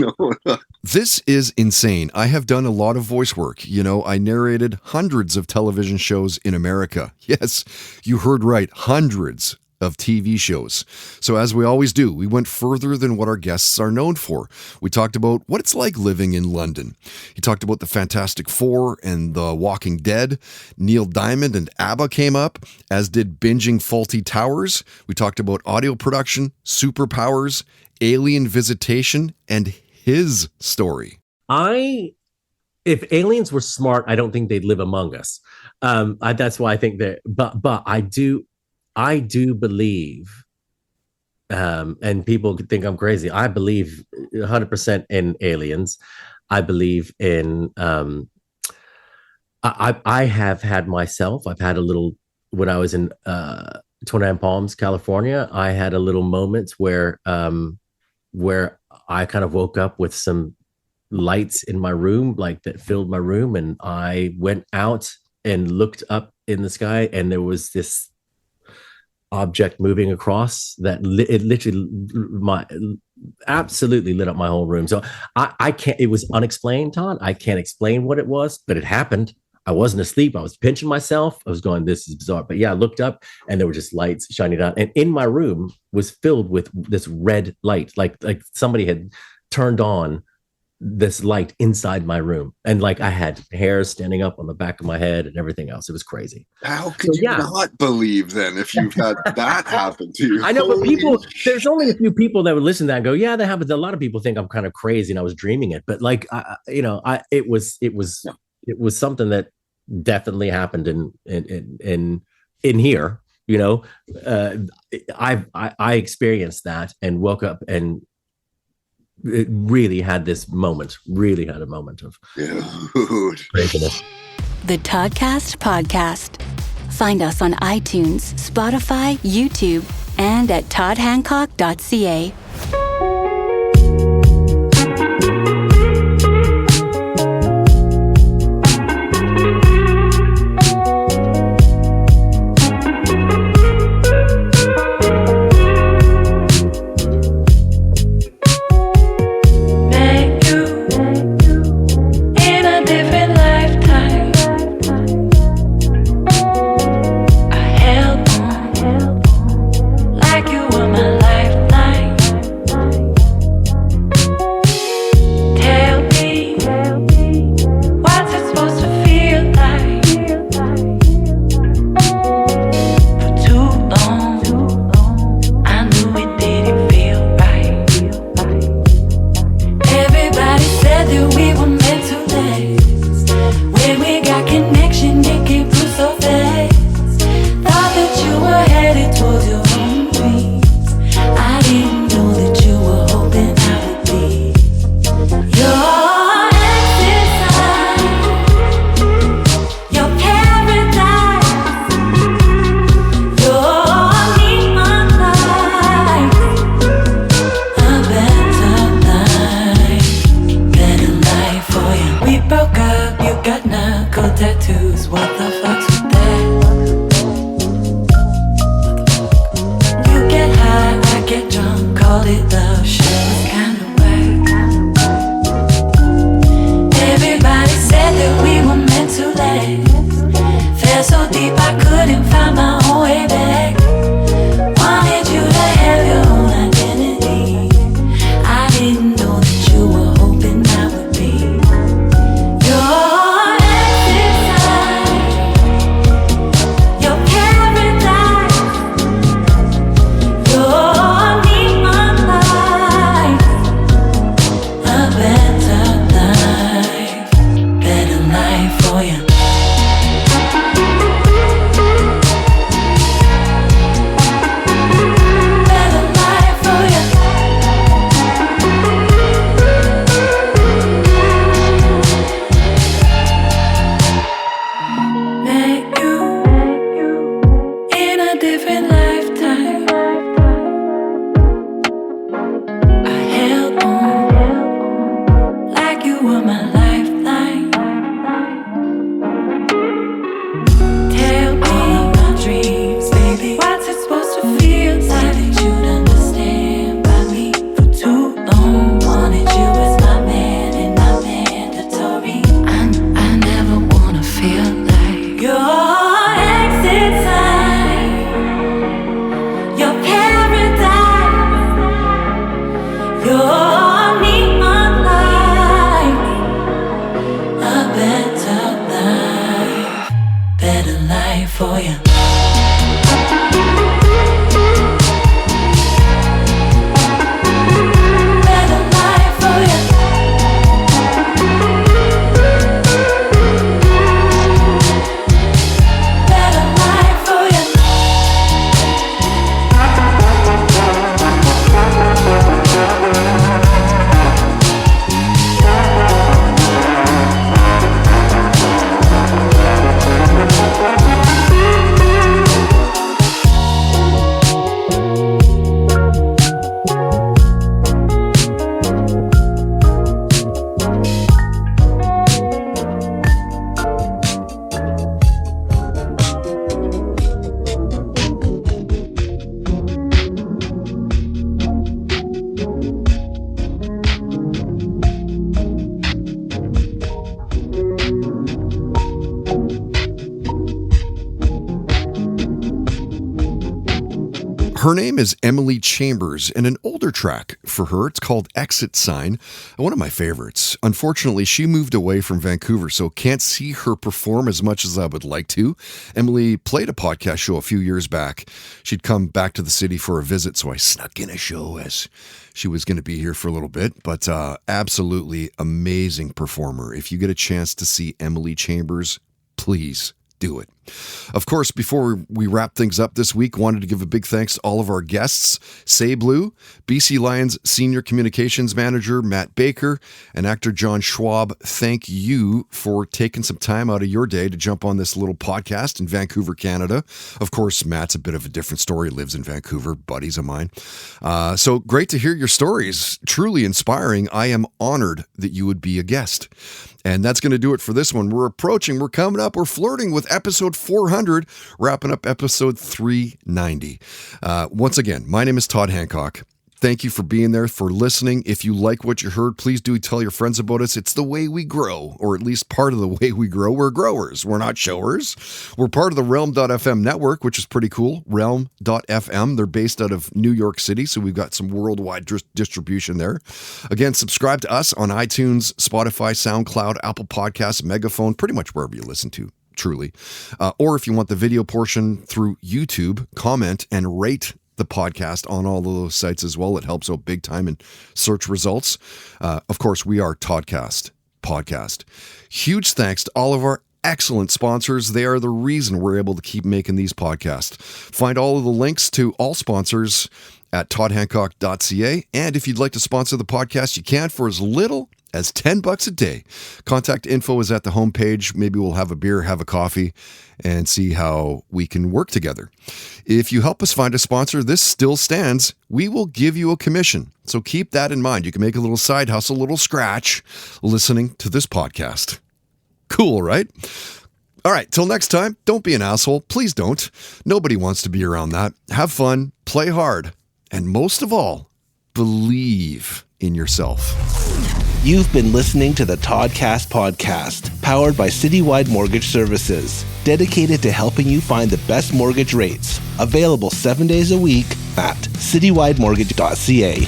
This is insane. I have done a lot of voice work. I narrated hundreds of television shows in America. Yes, you heard right. Hundreds of TV shows. So as we always do, we went further than what our guests are known for. We talked about what it's like living in London. He talked about the Fantastic Four and The Walking Dead. Neil Diamond and ABBA came up, as did binging Faulty Towers. We talked about audio production, superpowers, alien visitation, and his story. If aliens were smart, I don't think they'd live among us. That's why I think that, but I do believe, and people could think I'm crazy, I believe 100% in aliens. I believe in, I have had myself, I've had a little, when I was in 29 Palms, California, I had a little moment where I kind of woke up with some lights in my room, like that filled my room. And I went out and looked up in the sky, and there was this object moving across that it literally absolutely lit up my whole room. So I can't, it was unexplained, Todd. I can't explain what it was, but it happened. I wasn't asleep. I was pinching myself. I was going, this is bizarre. But yeah, I looked up and there were just lights shining down. And in my room was filled with this red light, like somebody had turned on this light inside my room, and like I had hair standing up on the back of my head and everything else. It was crazy. How could you not believe then if you've had that happen to you? I know, but there's only a few people that would listen to that and go, yeah, that happens. A lot of people think I'm kind of crazy and I was dreaming it, but like, it was something that definitely happened in here. I experienced that and woke up and it really had a moment of craziness. The Toddcast Podcast. Find us on iTunes, Spotify, YouTube, and at toddhancock.ca. Her name is Emily Chambers, and an older track for her, it's called Exit Sign, one of my favorites. Unfortunately, she moved away from Vancouver, so can't see her perform as much as I would like to. Emily played a podcast show a few years back. She'd come back to the city for a visit, so I snuck in a show as she was going to be here for a little bit, but absolutely amazing performer. If you get a chance to see Emily Chambers, please do it. Of course, before we wrap things up this week, wanted to give a big thanks to all of our guests. Seyblu, BC Lions Senior Communications Manager Matt Baker, and actor John Schwab, thank you for taking some time out of your day to jump on this little podcast in Vancouver, Canada. Of course, Matt's a bit of a different story, lives in Vancouver, buddies of mine. So great to hear your stories, truly inspiring. I am honored that you would be a guest. And that's going to do it for this one. We're coming up, we're flirting with episode 400, wrapping up episode 390. Once again, my name is Todd Hancock. Thank you for being there, for listening. If you like what you heard, please do tell your friends about us. It's the way we grow, or at least part of the way we grow. We're growers. We're not showers. We're part of the Realm.fm network, which is pretty cool. Realm.fm. They're based out of New York City, so we've got some worldwide distribution there. Again, subscribe to us on iTunes, Spotify, SoundCloud, Apple Podcasts, Megaphone, pretty much wherever you listen to. Truly. Or if you want the video portion through YouTube, comment and rate the podcast on all of those sites as well. It helps out big time in search results. Of course, we are Toddcast Podcast. Huge thanks to all of our excellent sponsors. They are the reason we're able to keep making these podcasts. Find all of the links to all sponsors at toddhancock.ca. And if you'd like to sponsor the podcast, you can for as little as $10 a day. Contact info is at the homepage. Maybe we'll have a beer, have a coffee, and see how we can work together. If you help us find a sponsor, this still stands. We will give you a commission. So keep that in mind. You can make a little side hustle, a little scratch, listening to this podcast. Cool, right? All right, till next time, don't be an asshole. Please don't. Nobody wants to be around that. Have fun, play hard, and most of all, believe in yourself. You've been listening to the Toddcast Podcast, powered by Citywide Mortgage Services, dedicated to helping you find the best mortgage rates. Available 7 days a week at citywidemortgage.ca.